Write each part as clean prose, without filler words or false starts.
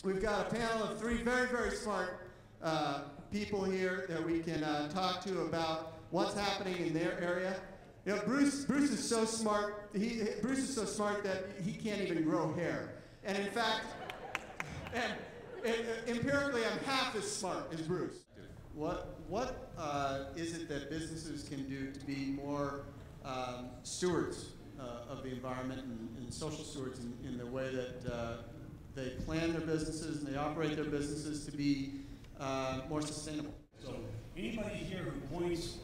We've got a panel of three very, very smart people here that we can talk to about what's happening in their area. You know, Bruce is so smart. Bruce is so smart that he can't even grow hair. And in fact, empirically, I'm half as smart as Bruce. What is it that businesses can do to be more stewards of the environment and social stewards in the way that they plan their businesses and they operate their businesses to be more sustainable? So anybody here who points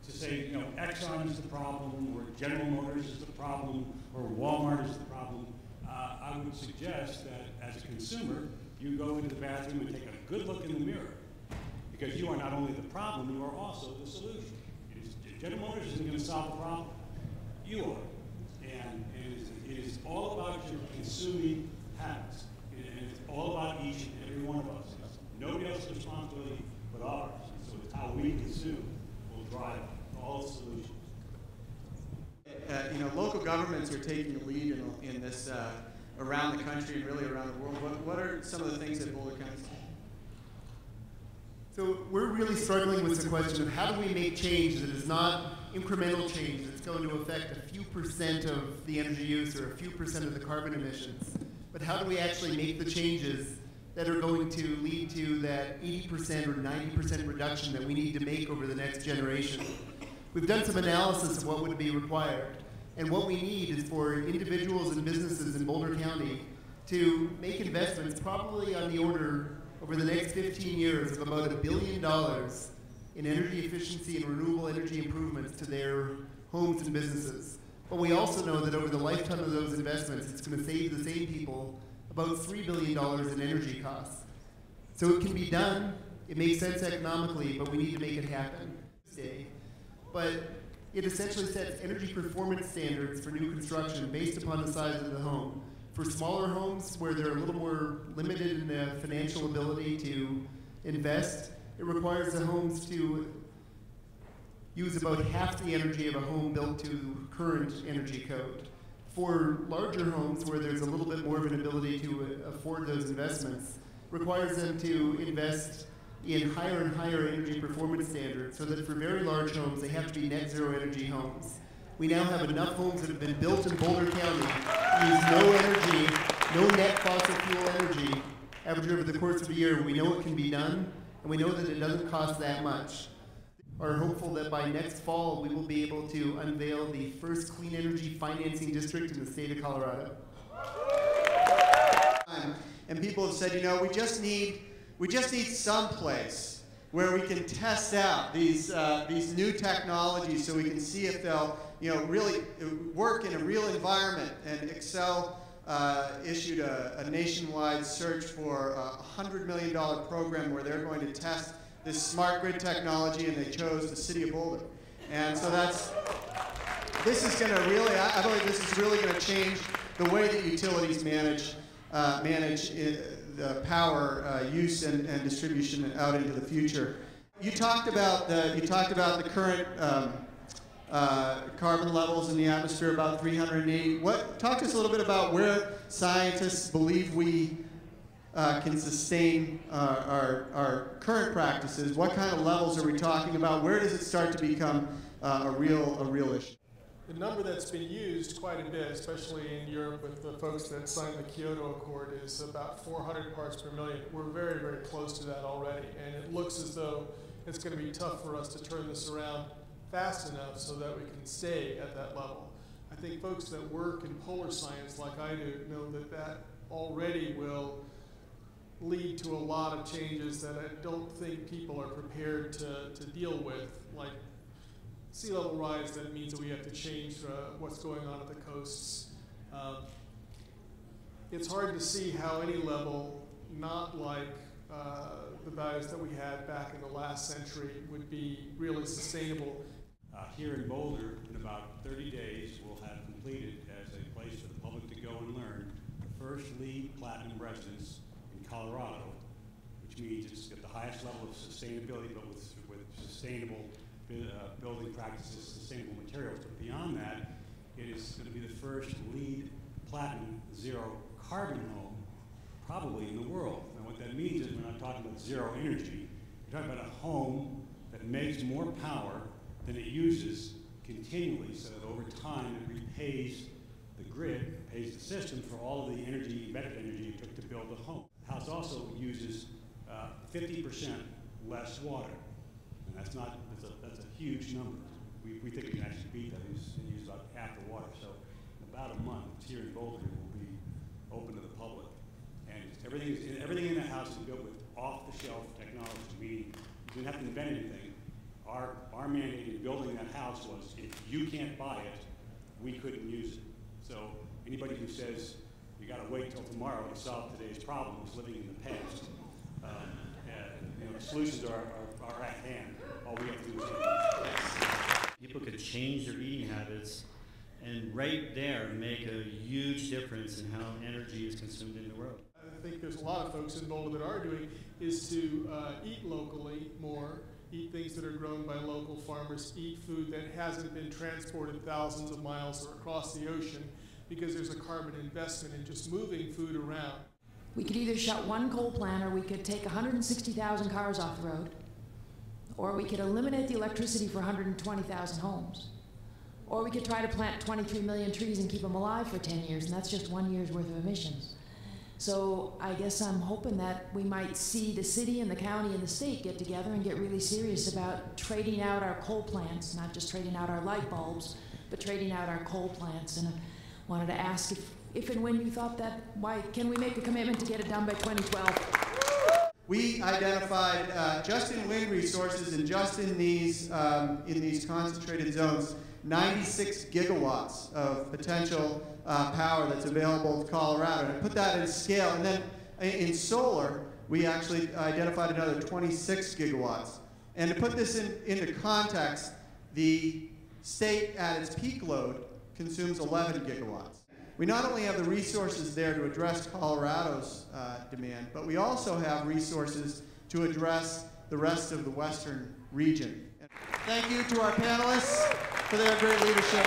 to say, you know, Exxon is the problem, or General Motors is the problem, or Walmart is the problem, I would suggest that as a consumer, you go into the bathroom and take a good look in the mirror, because you are not only the problem, you are also the solution. General Motors isn't going to solve the problem. You are. And it is all about your consuming habits. And it's all about each and every one of us. Nobody else's responsibility but ours. So it's how we consume will drive all the solutions. You know, local governments are taking the lead in this around the country and really around the world. What are some of the things that Boulder County's doing? So we're really struggling with the question of how do we make change that is not incremental change that's going to affect a few percent of the energy use or a few percent of the carbon emissions, but how do we actually make the changes that are going to lead to that 80% or 90% reduction that we need to make over the next generation. We've done some analysis of what would be required, and what we need is for individuals and businesses in Boulder County to make investments probably on the order over the next 15 years of about $1 billion in energy efficiency and renewable energy improvements to their homes and businesses. But we also know that over the lifetime of those investments, it's going to save the same people about $3 billion in energy costs. So it can be done, it makes sense economically, but we need to make it happen today. But it essentially sets energy performance standards for new construction based upon the size of the home. For smaller homes where they're a little more limited in their financial ability to invest, it requires the homes to use about half the energy of a home built to current energy code. For larger homes where there's a little bit more of an ability to afford those investments, requires them to invest in higher and higher energy performance standards so that for very large homes, they have to be net zero energy homes. We now have enough homes that have been built in Boulder County to use no energy, no net fossil fuel energy, average over the course of a year. We know it can be done, and we know that it doesn't cost that much. Are hopeful that by next fall we will be able to unveil the first clean energy financing district in the state of Colorado. And people have said, you know, we just need some place where we can test out these new technologies so we can see if they'll, you know, really work in a real environment. And Excel issued a nationwide search for a $100 million program where they're going to test this smart grid technology, and they chose the city of Boulder. And so this is going to really, I believe this is really going to change the way that utilities manage the power use and distribution out into the future. You talked about the current carbon levels in the atmosphere, about 380. Talk to us a little bit about where scientists believe we can sustain our current practices. What kind of levels are we talking about? Where does it start to become a real issue? The number that's been used quite a bit, especially in Europe with the folks that signed the Kyoto Accord, is about 400 parts per million. We're very, very close to that already, and it looks as though it's going to be tough for us to turn this around fast enough so that we can stay at that level. I think folks that work in polar science like I do know that that already will lead to a lot of changes that I don't think people are prepared to deal with, like sea level rise. That means that we have to change what's going on at the coasts. It's hard to see how any level not like the values that we had back in the last century would be really sustainable. Here in Boulder, in about 30 days, we'll have completed as a place for the public to go and learn the first LEED Platinum residence in Colorado, which means it's at the highest level of sustainability, but with sustainable building practices, sustainable materials. But beyond that, it is going to be the first LEED Platinum zero carbon home, probably in the world. not talking about zero energy. You're talking about a home that makes more power than it uses continually, so that over time it repays the grid, pays the system for all of the energy, embedded energy it took to build the home. The house also uses 50% less water, and that's a huge number. We think we can actually beat that. We use about half the water. So in about a month, here in Boulder will be open to the public, and everything in that house is built with off-the-shelf technology. Meaning you didn't have to invent anything. Our mandate in building that house was, if you can't buy it, we couldn't use it. So anybody who says you got to wait till tomorrow to solve today's problem is living in the past. The solutions are at hand. All we have to do is people could change their eating habits and right there make a huge difference in how energy is consumed in the world. I think there's a lot of folks in Boulder that are doing is to eat locally more, eat things that are grown by local farmers, eat food that hasn't been transported thousands of miles or across the ocean, because there's a carbon investment in just moving food around. We could either shut one coal plant, or we could take 160,000 cars off the road, or we could eliminate the electricity for 120,000 homes, or we could try to plant 23 million trees and keep them alive for 10 years, and that's just 1 year's worth of emissions. So I guess I'm hoping that we might see the city and the county and the state get together and get really serious about trading out our coal plants, not just trading out our light bulbs, but trading out our coal plants. And I wanted to ask if and when you thought that, why can we make a commitment to get it done by 2012? We identified just in wind resources and just in these concentrated zones, 96 gigawatts of potential power that's available to Colorado. And put that in scale. And then in solar, we actually identified another 26 gigawatts. And to put this into context, the state at its peak load consumes 11 gigawatts. We not only have the resources there to address Colorado's demand, but we also have resources to address the rest of the western region. Thank you to our panelists for their great leadership.